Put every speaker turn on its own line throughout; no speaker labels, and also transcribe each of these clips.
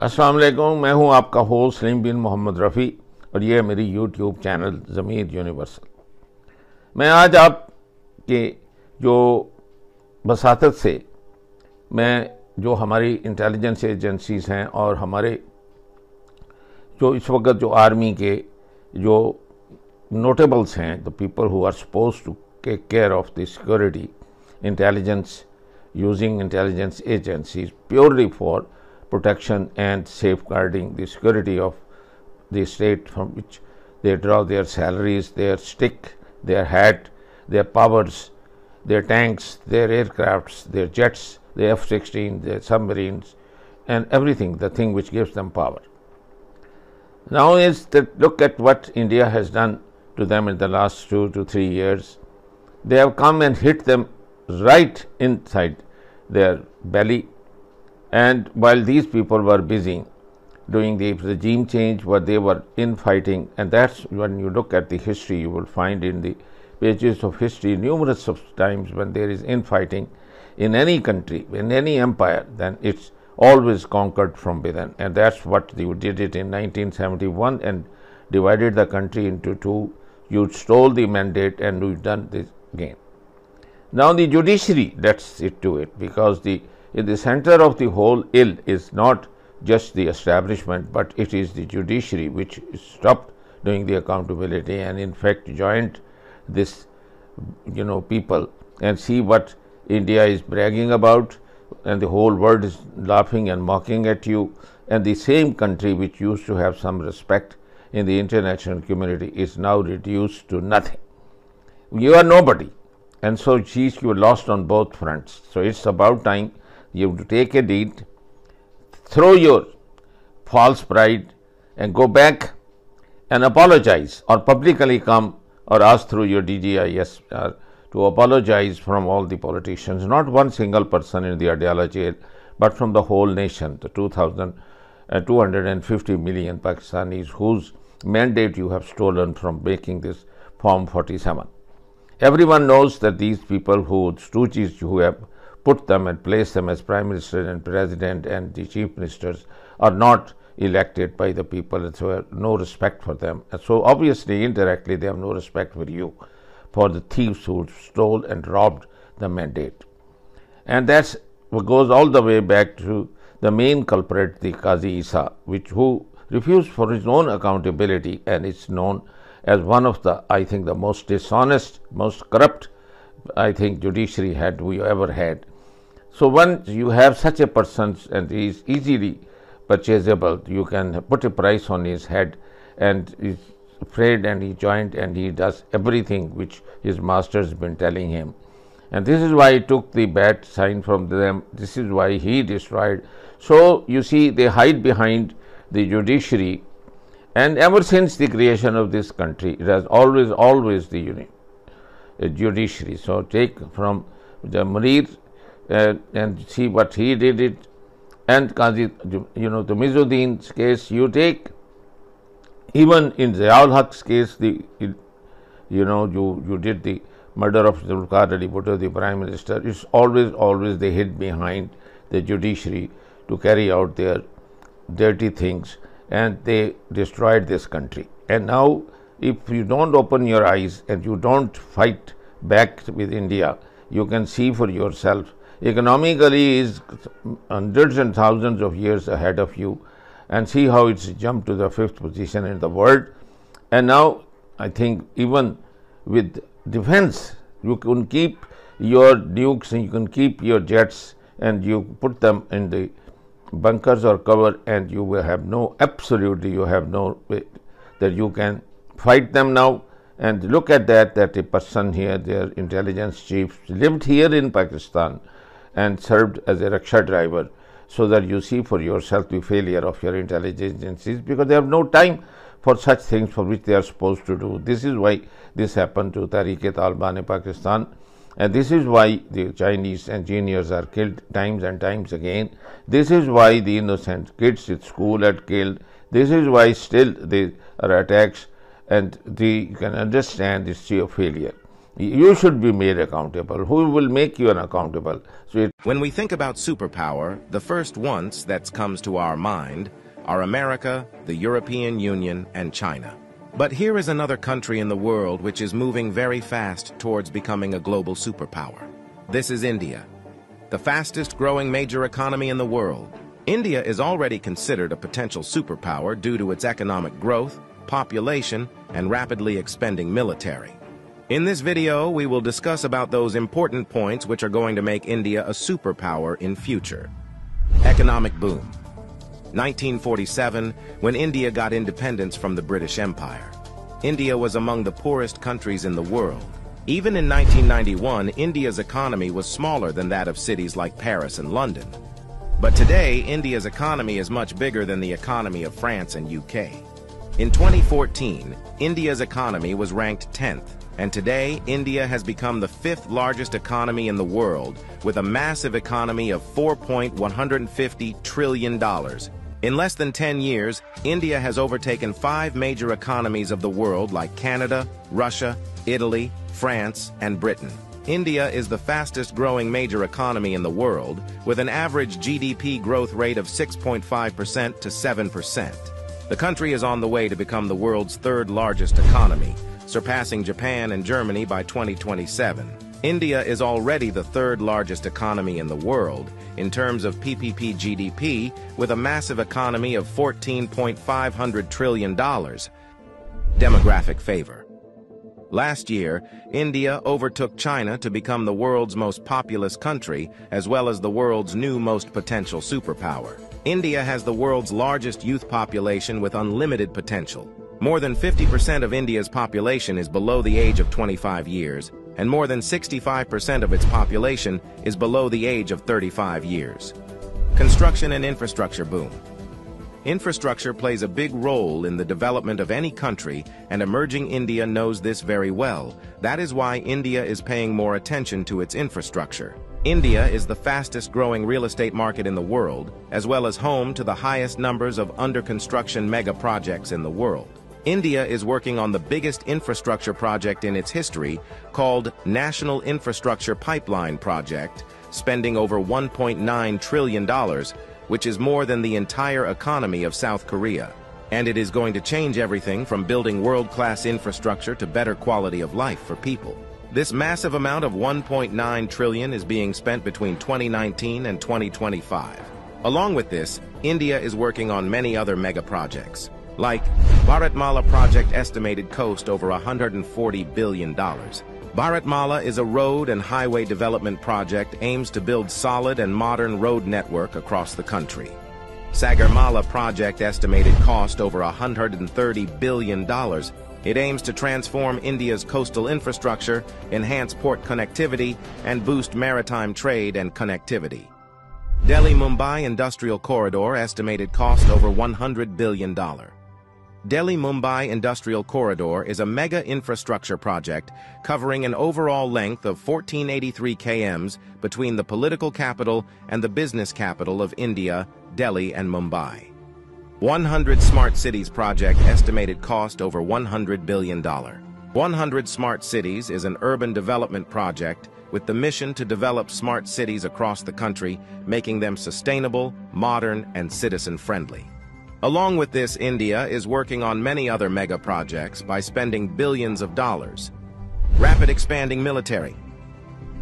अस्सलाम वालेकुम, मैं हूं आपका होस्ट सलीम बिन मोहम्मद रफ़ी और ये है मेरी यूट्यूब चैनल ज़मीर यूनिवर्सल। मैं आज आपके जो बसातत से मैं जो हमारी इंटेलिजेंस एजेंसीज़ हैं और हमारे जो इस वक्त जो आर्मी के जो नोटेबल्स हैं, the people who are suppose to take care of the security intelligence using intelligence agencies purely for protection and safeguarding the security of the state from which they draw their salaries, their stick, their hat, their powers, their tanks, their aircrafts, their jets, the F-16, their submarines, and everything, the thing which gives them power. Now is that look at what India has done to them in the last 2 to 3 years. They have come and hit them right inside their belly, and while these people were busy doing the regime change, what they were infighting, and that's when you look at the history, you will find in the pages of history numerous of times when there is infighting in any country, in any empire, then it's always conquered from within, and that's what you did it in 1971 and divided the country into two. You stole the mandate and you've done this again. Now the judiciary lets it do it, because in the center of the whole ill is not just the establishment, but it is the judiciary which stopped doing the accountability and in fact joined this people and see what India is bragging about, and the whole world is laughing and mocking at you, and the same country which used to have some respect in the international community is now reduced to nothing. You are nobody. And so you were lost on both fronts. So it's about time you have to take a deed, throw your false pride and go back and apologize, or publicly come or ask through your DGIS to apologize from all the politicians, not one single person in the Adiala jail, but from the whole nation, the 250 million Pakistanis whose mandate you have stolen from making this Form 47. Everyone knows that these people stooges who have put them and placed them as Prime Minister and President and the Chief Ministers are not elected by the people, and so have no respect for them. And so obviously indirectly they have no respect for you, for the thieves who stole and robbed the mandate. And that's what goes all the way back to the main culprit, the Qazi ISI, who refused for his own accountability, and it's known as one of the, I think, the most dishonest, most corrupt, I think, judiciary we ever had. So once you have such a person and he is easily purchasable, you can put a price on his head, and he's afraid and he joined and he does everything which his master has been telling him. And this is why he took the bad sign from them. This is why he destroyed. So you see, they hide behind the judiciary. And ever since the creation of this country, it has always the judiciary. So take from the Munir and see what he did it, and Qazi, the Mizuddin's case. You take even in Ziaul Haq's case, you did the murder of Zulfikar Ali Bhutto, the Prime Minister. It's always they hid behind the judiciary to carry out their dirty things, and they destroyed this country. And now if you don't open your eyes and you don't fight back with India, you can see for yourself, economically is hundreds and thousands of years ahead of you, and see how it's jumped to the 5th position in the world. And now I think even with defense, you can keep your nukes and you can keep your jets and you put them in the bunkers or cover, and you will have absolutely you have no way that you can fight them now. And look at that a person here, their intelligence chief, lived here in Pakistan and served as a rickshaw driver, so that you see for yourself the failure of your intelligence agencies, because they have no time for such things for which they are supposed to do. This is why this happened to Tehreek-e-Taliban in Pakistan. And this is why the Chinese engineers are killed times and times again. This is why the innocent kids at school are killed. This is why still there are attacks, and you can understand this sheer failure. You should be made accountable. Who will make you accountable?
When we think about superpower, the first ones that comes to our mind are America, the European Union, and China. But here is another country in the world which is moving very fast towards becoming a global superpower. This is India, the fastest growing major economy in the world. India is already considered a potential superpower due to its economic growth, population, and rapidly expanding military. In this video, we will discuss about those important points which are going to make India a superpower in future. Economic boom. 1947, when India got independence from the British Empire. India was among the poorest countries in the world. Even in 1991, India's economy was smaller than that of cities like Paris and London. But today, India's economy is much bigger than the economy of France and UK. In 2014, India's economy was ranked 10th. And today, India has become the 5th largest economy in the world, with a massive economy of $4.150 trillion. In less than 10 years, India has overtaken 5 major economies of the world like Canada, Russia, Italy, France, and Britain. India is the fastest growing major economy in the world, with an average GDP growth rate of 6.5% to 7%. The country is on the way to become the world's 3rd largest economy, surpassing Japan and Germany by 2027. India is already the 3rd largest economy in the world in terms of PPP GDP, with a massive economy of $14.5 trillion. Demographic favor. Last year, India overtook China to become the world's most populous country, as well as the world's new most potential superpower. India has the world's largest youth population with unlimited potential. More than 50% of India's population is below the age of 25 years, and more than 65% of its population is below the age of 35 years. Construction and infrastructure boom. Infrastructure plays a big role in the development of any country, and emerging India knows this very well. That is why India is paying more attention to its infrastructure. India is the fastest growing real estate market in the world, as well as home to the highest numbers of under-construction mega projects in the world. India is working on the biggest infrastructure project in its history, called National Infrastructure Pipeline Project, spending over $1.9 trillion, which is more than the entire economy of South Korea. And it is going to change everything from building world-class infrastructure to better quality of life for people. This massive amount of $1.9 trillion is being spent between 2019 and 2025. Along with this, India is working on many other mega projects, like Bharatmala project estimated cost over $140 billion. Bharatmala is a road and highway development project aims to build solid and modern road network across the country. Sagarmala project estimated cost over $130 billion. It aims to transform India's coastal infrastructure, enhance port connectivity, and boost maritime trade and connectivity. Delhi-Mumbai Industrial Corridor estimated cost over $100 billion. Delhi-Mumbai Industrial Corridor is a mega infrastructure project covering an overall length of 1483 km between the political capital and the business capital of India, Delhi and Mumbai. 100 Smart Cities project estimated cost over $100 billion. 100 Smart Cities is an urban development project with the mission to develop smart cities across the country, making them sustainable, modern, and citizen-friendly. Along with this, India is working on many other mega projects by spending billions of dollars. Rapid expanding military.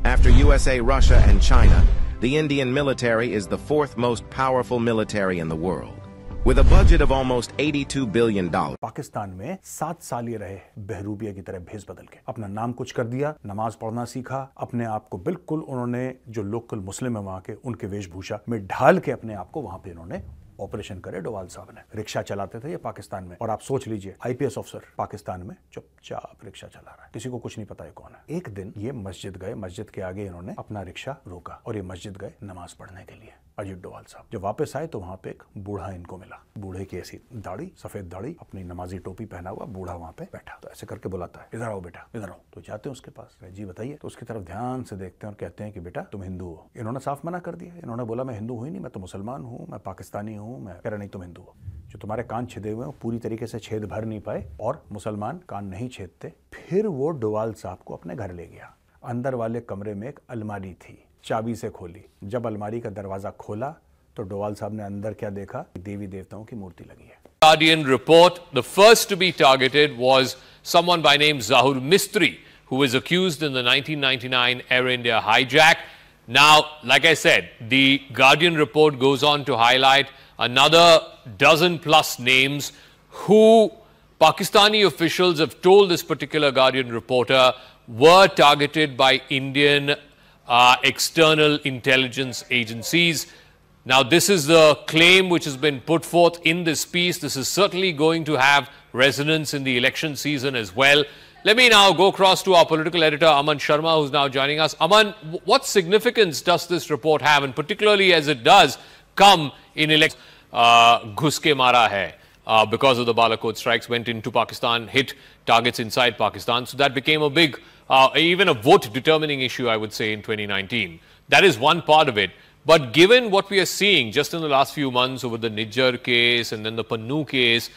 After USA, Russia, and China, the Indian military is the 4th most powerful military in the world, with a budget of almost $82 billion.
Pakistan में 7 साल ये रहे बहरूपिया की तरह भेस बदल के, अपना नाम कुछ कर दिया, नमाज पढ़ना सीखा, अपने आप को बिल्कुल उन्होंने जो लोकल मुस्लिम है वहां के उनके वेशभूषा में ढाल के अपने आप को वहां पे इन्होंने ऑपरेशन करे। डोवाल साहब ने रिक्शा चलाते थे ये पाकिस्तान में, और आप सोच लीजिए आईपीएस ऑफिसर पाकिस्तान में चुपचाप रिक्शा चला रहा है, किसी को कुछ नहीं पता है कौन है। एक दिन ये मस्जिद गए, मस्जिद के आगे इन्होंने अपना रिक्शा रोका और ये मस्जिद गए नमाज पढ़ने के लिए। अजीत डोवाल साहब जब वापस आए तो वहां पे एक बूढ़ा इनको मिला, बूढ़े की ऐसी दाढ़ी, सफेद दाढ़ी, अपनी नमाजी टोपी पहना हुआ बूढ़ा वहां पे बैठा। तो ऐसे करके बुलाता है, इधर आओ बेटा, इधर आओ। तो जाते हैं उसके पास, जी बताइए। तो उसकी तरफ ध्यान से देखते हैं और कहते हैं कि बेटा तुम हिंदू हो। इन्होंने साफ मना कर दिया, इन्होंने बोला मैं हिंदू हूं ही नहीं, मैं तो मुसलमान हूं, मैं पाकिस्तानी हूं, हूँ मैं, कह रहा नहीं तुम हिंदू हो। जो तुम्हारे कान छिदे हुए हैं पूरी तरीके से छेद भर नहीं पाए, और मुसलमान कान नहीं छेदते। फिर वो डोवाल साहब को अपने घर ले गया। अंदर वाले कमरे में एक अलमारी थी, चाबी से खोली। जब अलमारी का दरवाजा खोला तो डोवाल साहब ने अंदर क्या देखा? देवी देवताओं की मूर्ति लगी है।
Guardian report, the first to be targeted was someone by name Zahur Mistry, who was accused in the 1999 Air India hijack. Now, like I said, the Guardian report goes on to highlight another dozen plus names who Pakistani officials have told this particular Guardian reporter were targeted by Indian external intelligence agencies. Now, this is the claim which has been put forth in this piece. This is certainly going to have resonance in the election season as well. Let me now go across to our political editor, Aman Sharma, who's now joining us. Aman, what significance does this report have, and particularly as it does come in election? Ghus ke mara hai because of the Balakot strikes, went into Pakistan, hit targets inside Pakistan. So that became a big, even a vote-determining issue, I would say, in 2019. That is one part of it. But given what we are seeing just in the last few months over the Nijjar case and then the Pannu case,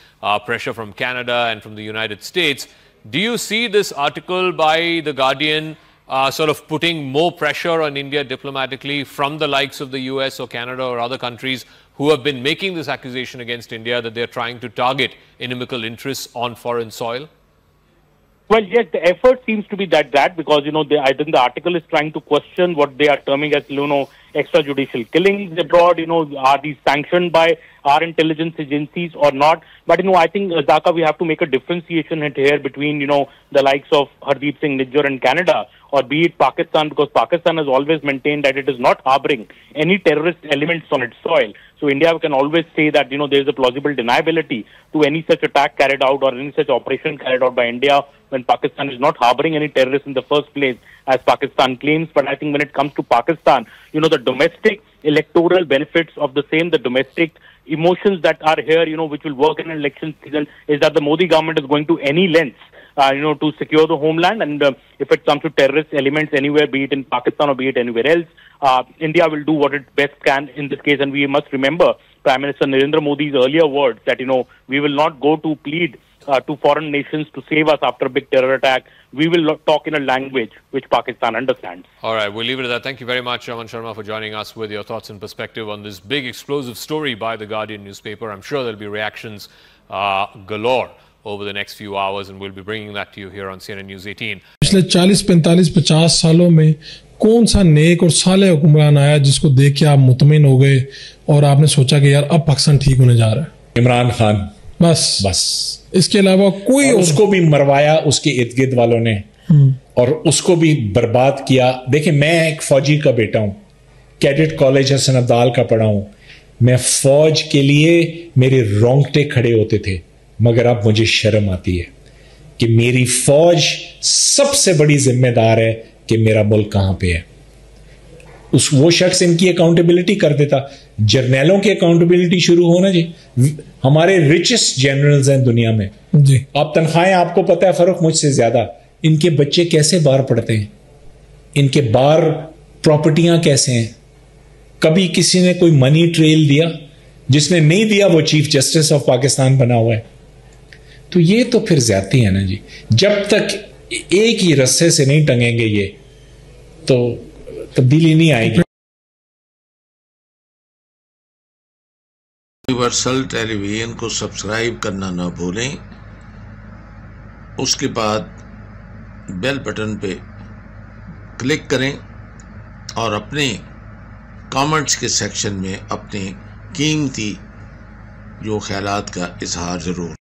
pressure from Canada and from the United States, do you see this article by The Guardian sort of putting more pressure on India diplomatically from the likes of the US or Canada or other countries who have been making this accusation against India that they're trying to target inimical interests on foreign soil?
Well, yes, the effort seems to be that because, I think the article is trying to question what they are terming as, extrajudicial killings abroad. Are these sanctioned by our intelligence agencies or not? But, I think, Zaka, we have to make a differentiation here between, the likes of Hardeep Singh Nijjar in Canada, or be it Pakistan, because Pakistan has always maintained that it is not harboring any terrorist elements on its soil. So India can always say that, there is a plausible deniability to any such attack carried out or any such operation carried out by India when Pakistan is not harboring any terrorists in the first place, as Pakistan claims. But I think when it comes to Pakistan, the domestic electoral benefits of the same, the domestic emotions that are here, which will work in an election season, is that the Modi government is going to any lengths, to secure the homeland. And if it comes to terrorist elements anywhere, be it in Pakistan or be it anywhere else, India will do what it best can in this case. And we must remember Prime Minister Narendra Modi's earlier words that, we will not go to plead to foreign nations to save us after a big terror attack. We will talk in a language which Pakistan understands.
All right, we'll leave it at that. Thank you very much, Aman Sharma, for joining us with your thoughts and perspective on this big explosive story by The Guardian newspaper. I'm sure there'll be reactions galore over the next few hours, and we'll be bringing that to you here on CNN News 18.
पिछले 40, 45, 50 सालों में कौन सा नेक और साले हुक्मरान आया जिसको देख के आप मुतमिन हो गए और आपने सोचा कि यार अब पाकिस्तान ठीक होने जा रहा है?
इमरान खान,
बस इसके अलावा कोई।
उसको भी मरवाया उसके इर्द गिर्द वालों ने, और उसको भी बर्बाद किया। देखिए, मैं एक फौजी का बेटा हूं, कैडेट कॉलेज हसन अब्दाल का पढ़ा हूं। मैं फौज के लिए मेरे रोंगटे खड़े होते थे, मगर अब मुझे शर्म आती है कि मेरी फौज सबसे बड़ी जिम्मेदार है कि मेरा मुल्क कहां पे है। वो शख्स इनकी अकाउंटेबिलिटी कर देता। जर्नैलों की अकाउंटेबिलिटी शुरू होना जी। हमारे रिचेस्ट जनरल्स हैं दुनिया में जी। आप तनख्वाहें, आपको पता है फर्क मुझसे ज्यादा, इनके बच्चे कैसे बाहर पढ़ते हैं, इनके बाहर प्रॉपर्टियां कैसे हैं। कभी किसी ने कोई मनी ट्रेल दिया? जिसने नहीं दिया वो चीफ जस्टिस ऑफ पाकिस्तान बना हुआ है। तो ये तो फिर ज्यादती है ना जी। जब तक एक ही रस्से से नहीं टंगेंगे ये, तो तब्दीली नहीं आएगी।
यूनिवर्सल टेलीविजन को सब्सक्राइब करना ना भूलें, उसके बाद बेल बटन पे क्लिक करें और अपने कमेंट्स के सेक्शन में अपने कीमती जो ख्यालात का इजहार ज़रूर